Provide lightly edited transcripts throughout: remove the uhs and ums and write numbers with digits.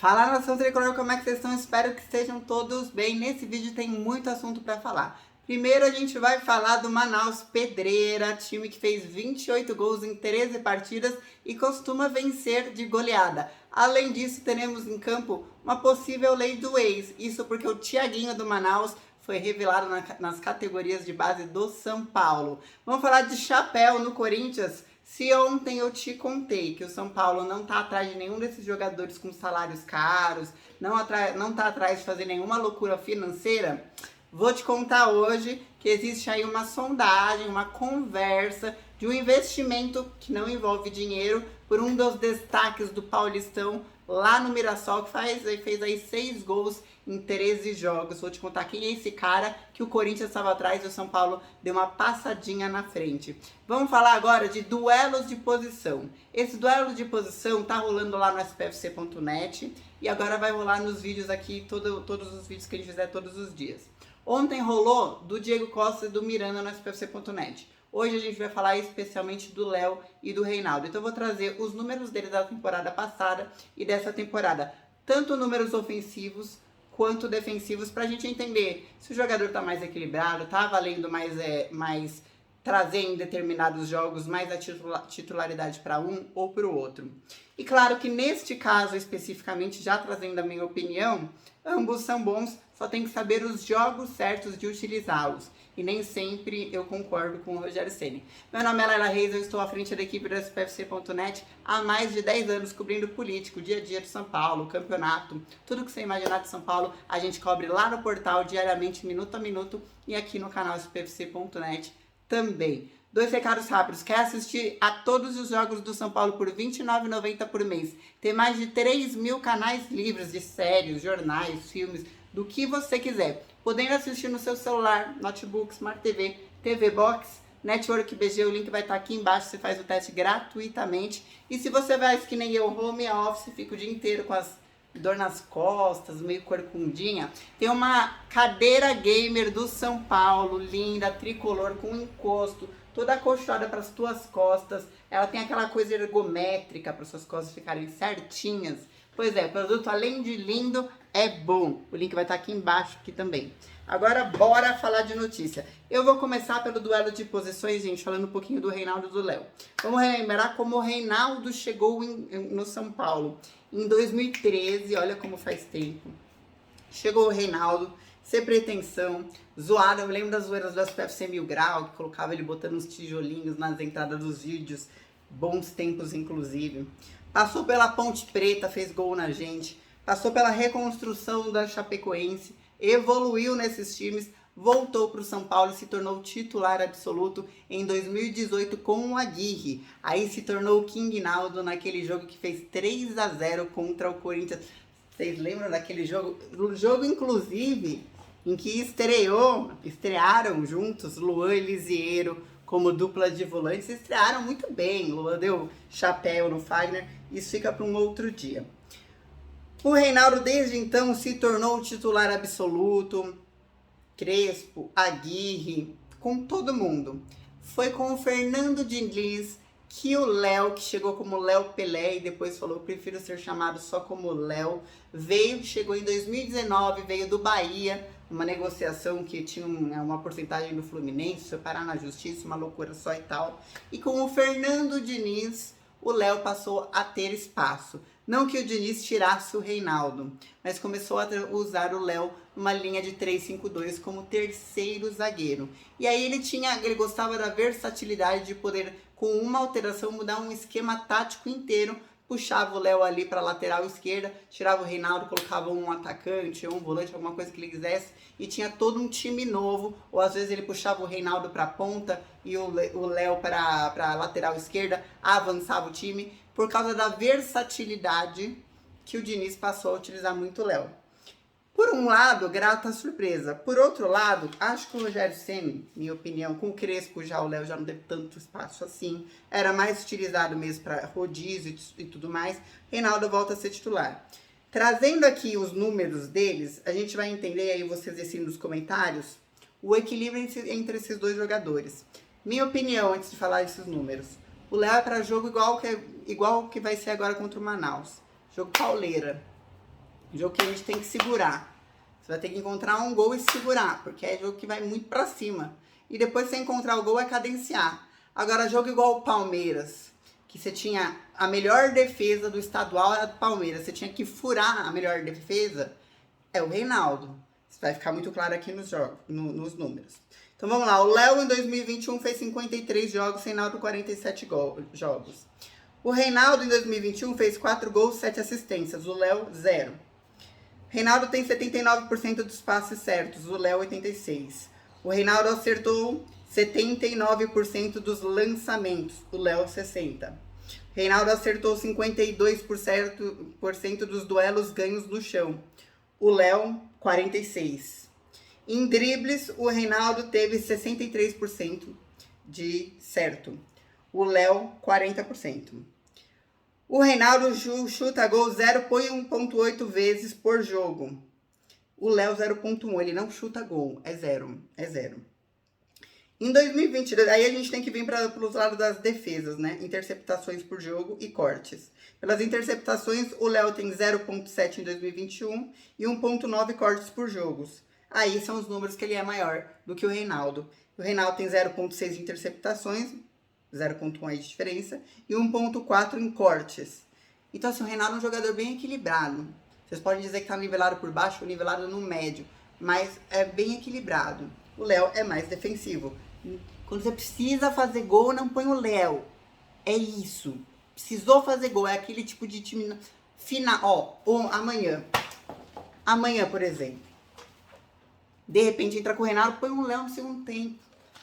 Fala, nação tricolor, como é que vocês estão? Espero que estejam todos bem. Nesse vídeo tem muito assunto para falar. Primeiro a gente vai falar do Manaus Pedreira, time que fez 28 gols em 13 partidas e costuma vencer de goleada. Além disso, teremos em campo uma possível lei do ex. Isso porque o Thiaguinho do Manaus foi revelado nas categorias de base do São Paulo. Vamos falar de chapéu no Corinthians. Se ontem eu te contei que o São Paulo não está atrás de nenhum desses jogadores com salários caros, não está atrás de fazer nenhuma loucura financeira, vou te contar hoje que existe aí uma sondagem, uma conversa de um investimento que não envolve dinheiro por um dos destaques do Paulistão lá no Mirassol, que fez aí 6 gols em 13 jogos. Vou te contar quem é esse cara, que o Corinthians estava atrás e o São Paulo deu uma passadinha na frente. Vamos falar agora de duelos de posição. Esse duelo de posição tá rolando lá no spfc.net e agora vai rolar nos vídeos aqui, todos os vídeos que a gente fizer todos os dias. Ontem rolou do Diego Costa e do Miranda no spfc.net. Hoje a gente vai falar especialmente do Léo e do Reinaldo. Então eu vou trazer os números deles da temporada passada e dessa temporada. Tanto números ofensivos quanto defensivos, para a gente entender se o jogador está mais equilibrado, está valendo mais trazer em determinados jogos mais a titularidade para um ou para o outro. E claro que neste caso especificamente, já trazendo a minha opinião, ambos são bons, só tem que saber os jogos certos de utilizá-los. E nem sempre eu concordo com o Rogério Ceni. Meu nome é Laila Reis, eu estou à frente da equipe do spfc.net há mais de 10 anos cobrindo político, dia a dia de São Paulo, campeonato, tudo que você imaginar de São Paulo, a gente cobre lá no portal diariamente, minuto a minuto, e aqui no canal spfc.net também. 2 recados rápidos. Quer assistir a todos os jogos do São Paulo por R$ 29,90 por mês? Tem mais de 3.000 canais livres de séries, jornais, filmes, do que você quiser. Podendo assistir no seu celular, notebook, Smart TV, TV Box, Network BG, o link vai estar aqui embaixo, você faz o teste gratuitamente. E se você vai que nem eu, home office, fica o dia inteiro com as dor nas costas, meio corcundinha, tem uma cadeira gamer do São Paulo, linda, tricolor, com encosto, toda acolchoada para as tuas costas. Ela tem aquela coisa ergométrica para suas costas ficarem certinhas. Pois é, o produto além de lindo, é bom. O link vai estar aqui embaixo aqui também. Agora bora falar de notícia. Eu vou começar pelo duelo de posições, gente, falando um pouquinho do Reinaldo e do Léo. Vamos relembrar como o Reinaldo chegou no São Paulo. Em 2013, olha como faz tempo. Chegou o Reinaldo, sem pretensão, zoado. Eu lembro das zoeiras do SPFC Mil Grau, que colocava ele botando uns tijolinhos nas entradas dos vídeos. Bons tempos, inclusive. Passou pela Ponte Preta, fez gol na gente. Passou pela reconstrução da Chapecoense, evoluiu nesses times, voltou para o São Paulo e se tornou titular absoluto em 2018 com o Aguirre. Aí se tornou o King Naldo naquele jogo que fez 3-0 contra o Corinthians. Vocês lembram daquele jogo? O jogo, inclusive, em que estrearam juntos Luan e Lisiero como dupla de volantes. Estrearam muito bem. Luan deu chapéu no Fagner. Isso fica para um outro dia. O Reinaldo, desde então, se tornou o titular absoluto. Crespo, Aguirre, com todo mundo. Foi com o Fernando Diniz que o Léo, que chegou como Léo Pelé e depois falou, prefiro ser chamado só como Léo, chegou em 2019, veio do Bahia, uma negociação que tinha uma porcentagem do Fluminense, foi parar na justiça, uma loucura só e tal. E com o Fernando Diniz, o Léo passou a ter espaço. Não que o Diniz tirasse o Reinaldo, mas começou a usar o Léo numa linha de 3-5-2 como terceiro zagueiro. E aí ele gostava da versatilidade de poder, com uma alteração, mudar um esquema tático inteiro. Puxava o Léo ali para a lateral esquerda, tirava o Reinaldo, colocava um atacante ou um volante, alguma coisa que ele quisesse, e tinha todo um time novo. Ou às vezes ele puxava o Reinaldo para a ponta e o Léo para a lateral esquerda, avançava o time, por causa da versatilidade que o Diniz passou a utilizar muito o Léo. Por um lado, grata surpresa. Por outro lado, acho que o Rogério Ceni, minha opinião, com o Crespo já o Léo já não teve tanto espaço assim. Era mais utilizado mesmo para rodízio e tudo mais. Reinaldo volta a ser titular. Trazendo aqui os números deles, a gente vai entender, aí vocês decidem nos comentários, o equilíbrio entre esses dois jogadores. Minha opinião, antes de falar esses números. O Léo é para jogo igual que vai ser agora contra o Manaus. Jogo pauleira. Um jogo que a gente tem que segurar. Você vai ter que encontrar um gol e segurar, porque é jogo que vai muito pra cima. E depois você encontrar o gol é cadenciar. Agora, jogo igual o Palmeiras, que você tinha a melhor defesa do estadual era do Palmeiras. Você tinha que furar a melhor defesa, é o Reinaldo. Isso vai ficar muito claro aqui nos jogos, nos números. Então vamos lá, o Léo em 2021 fez 53 jogos, Reinaldo 47 jogos. O Reinaldo em 2021 fez 4 gols, 7 assistências, o Léo 0. Reinaldo tem 79% dos passes certos, o Léo 86%. O Reinaldo acertou 79% dos lançamentos, o Léo 60%. Reinaldo acertou 52% dos duelos ganhos no chão, o Léo 46%. Em dribles, o Reinaldo teve 63% de certo. O Léo, 40%. O Reinaldo chuta gol 0,8 vezes por jogo. O Léo, 0,1. Ele não chuta gol. É zero. Em 2022, aí a gente tem que vir para os lados das defesas, né? Interceptações por jogo e cortes. Pelas interceptações, o Léo tem 0,7 em 2021 e 1,9 cortes por jogos. Aí são os números que ele é maior do que o Reinaldo. O Reinaldo tem 0,6 de interceptações, 0,1 aí de diferença, e 1,4 em cortes. Então, assim, o Reinaldo é um jogador bem equilibrado. Vocês podem dizer que está nivelado por baixo ou nivelado no médio, mas é bem equilibrado. O Léo é mais defensivo. Quando você precisa fazer gol, não põe o Léo. É isso. Precisou fazer gol, é aquele tipo de time final. Ó, amanhã, por exemplo. De repente entra com o Reinaldo, põe um Léo no segundo tempo.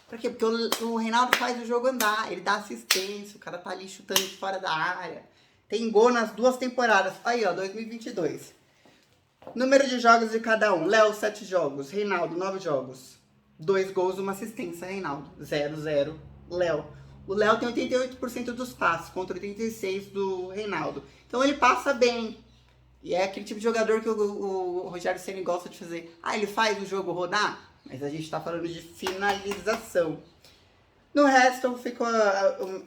Pra quê? Porque o Reinaldo faz o jogo andar, ele dá assistência, o cara tá ali chutando de fora da área. Tem gol nas 2 temporadas. Aí, ó, 2022. Número de jogos de cada um. Léo, 7 jogos. Reinaldo, 9 jogos. 2 gols, 1 assistência. Reinaldo, 0-0. Léo. O Léo tem 88% dos passes, contra 86% do Reinaldo. Então ele passa bem. E é aquele tipo de jogador que o Rogério Ceni gosta de fazer. Ah, ele faz o jogo rodar? Mas a gente tá falando de finalização. No resto, ficou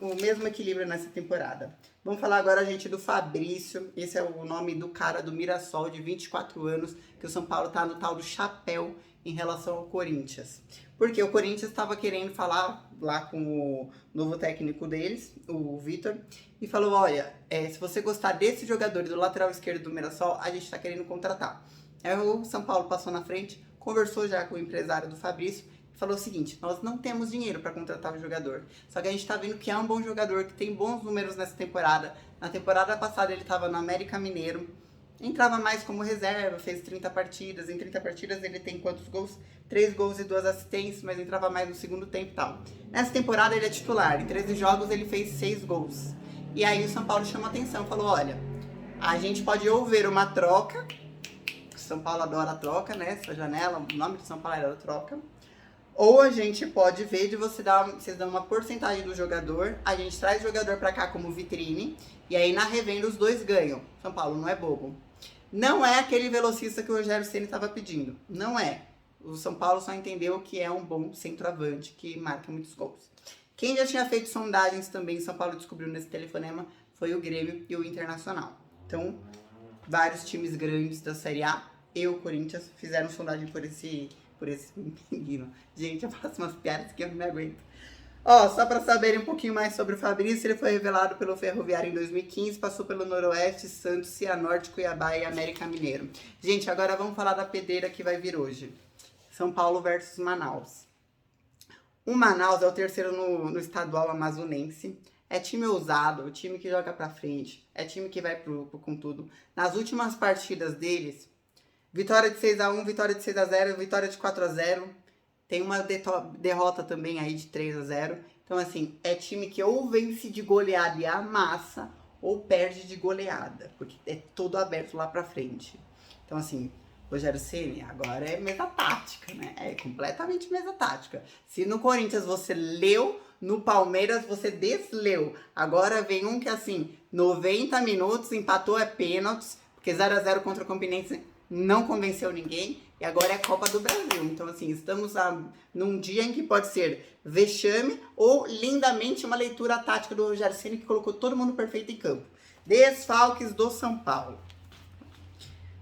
o mesmo equilíbrio nessa temporada. Vamos falar agora, gente, do Fabrício. Esse é o nome do cara do Mirassol, de 24 anos, que o São Paulo tá no tal do chapéu em relação ao Corinthians. Porque o Corinthians estava querendo falar lá com o novo técnico deles, o Vitor, e falou, olha, se você gostar desse jogador do lateral esquerdo do Mirassol, a gente está querendo contratar. Aí o São Paulo passou na frente, conversou já com o empresário do Fabrício, e falou o seguinte, nós não temos dinheiro para contratar o jogador, só que a gente está vendo que é um bom jogador, que tem bons números nessa temporada. Na temporada passada ele estava no América Mineiro, entrava mais como reserva, fez 30 partidas. Em 30 partidas ele tem quantos gols? 3 gols e 2 assistências, mas entrava mais no segundo tempo e tal. Nessa temporada ele é titular, em 13 jogos ele fez 6 gols. E aí o São Paulo chamou a atenção, falou, olha, a gente pode ou ver uma troca, o São Paulo adora a troca, né, essa janela, o nome do São Paulo era troca, ou a gente pode ver de vocês dão uma porcentagem do jogador, a gente traz o jogador pra cá como vitrine, e aí na revenda os dois ganham. São Paulo não é bobo. Não é aquele velocista que o Rogério Ceni estava pedindo. Não é. O São Paulo só entendeu que é um bom centroavante, que marca muitos gols. Quem já tinha feito sondagens também, São Paulo descobriu nesse telefonema, foi o Grêmio e o Internacional. Então, vários times grandes da Série A e o Corinthians fizeram sondagem por esse menino. Gente, eu faço umas piadas que eu não me aguento. Ó, só para saberem um pouquinho mais sobre o Fabrício, ele foi revelado pelo Ferroviário em 2015, passou pelo Noroeste, Santos, Cianorte, Cuiabá e América Mineiro. Gente, agora vamos falar da pedreira que vai vir hoje. São Paulo versus Manaus. O Manaus é o terceiro no estadual amazonense. É time ousado, time que joga pra frente, é time que vai com tudo. Nas últimas partidas deles, vitória de 6-1, vitória de 6-0, vitória de 4-0. Tem uma derrota também aí de 3-0. Então, assim, é time que ou vence de goleada e amassa, ou perde de goleada. Porque é todo aberto lá pra frente. Então, assim, Rogério Ceni agora é mesa tática, né? É completamente mesa tática. Se no Corinthians você leu, no Palmeiras você desleu. Agora vem um que, assim, 90 minutos, empatou pênaltis, porque 0-0 contra o Campinense não convenceu ninguém, e agora é a Copa do Brasil. Então, assim, estamos num dia em que pode ser vexame ou, lindamente, uma leitura tática do Rogério Ceni que colocou todo mundo perfeito em campo. Desfalques do São Paulo.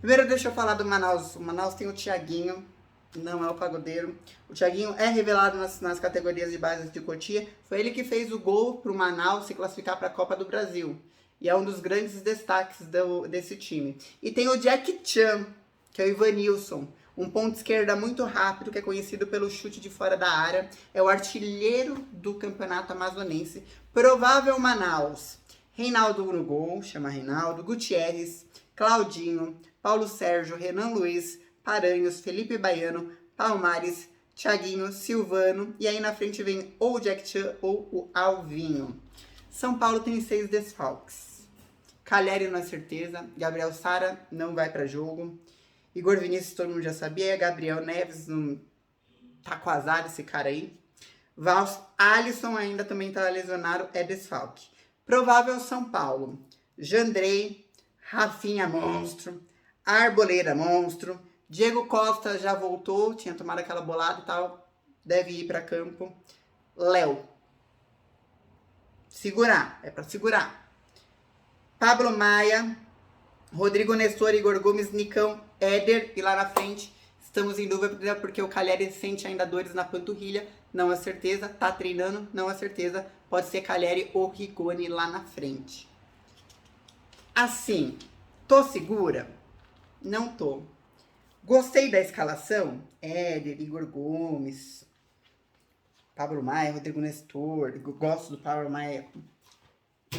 Primeiro deixa eu falar do Manaus. O Manaus tem o Thiaguinho, não é o pagodeiro. O Thiaguinho é revelado nas categorias de base de Cotia. Foi ele que fez o gol pro Manaus se classificar para a Copa do Brasil. E é um dos grandes destaques desse time. E tem o Jack Chan, que é o Ivanilson. Um ponto esquerda muito rápido, que é conhecido pelo chute de fora da área. É o artilheiro do campeonato amazonense. Provável Manaus. Reinaldo no gol, chama Reinaldo. Gutierrez, Claudinho, Paulo Sérgio, Renan Luiz, Paranhos, Felipe Baiano, Palmares, Thiaguinho, Silvano. E aí na frente vem ou o Jack Chan ou o Alvinho. São Paulo tem 6 desfalques. Caleri não é certeza. Gabriel Sara não vai para jogo. Igor Vinícius, todo mundo já sabia. Gabriel Neves, não tá com azar esse cara aí. Alisson ainda também tá lesionado, é desfalque. Provável São Paulo. Jandrei, Rafinha monstro, Arboleda monstro, Diego Costa já voltou, tinha tomado aquela bolada e tal, deve ir para campo. Léo. Segurar, é para segurar. Pablo Maia, Rodrigo Nestor, Igor Gomes, Nicão, Éder, e lá na frente estamos em dúvida porque o Caleri sente ainda dores na panturrilha, não é certeza, tá treinando, não é certeza, pode ser Caleri ou Rigoni lá na frente. Assim, tô segura? Não tô. Gostei da escalação? Éder, Igor Gomes, Pablo Maia, Rodrigo Nestor, gosto do Pablo Maia.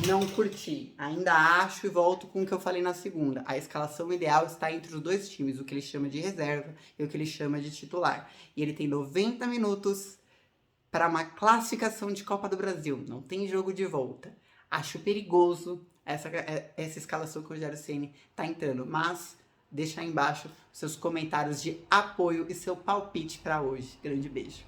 Não curti. Ainda acho e volto com o que eu falei na segunda. A escalação ideal está entre os dois times, o que ele chama de reserva e o que ele chama de titular. E ele tem 90 minutos para uma classificação de Copa do Brasil. Não tem jogo de volta. Acho perigoso essa escalação que o Rogério Ceni está entrando. Mas deixa aí embaixo seus comentários de apoio e seu palpite para hoje. Grande beijo.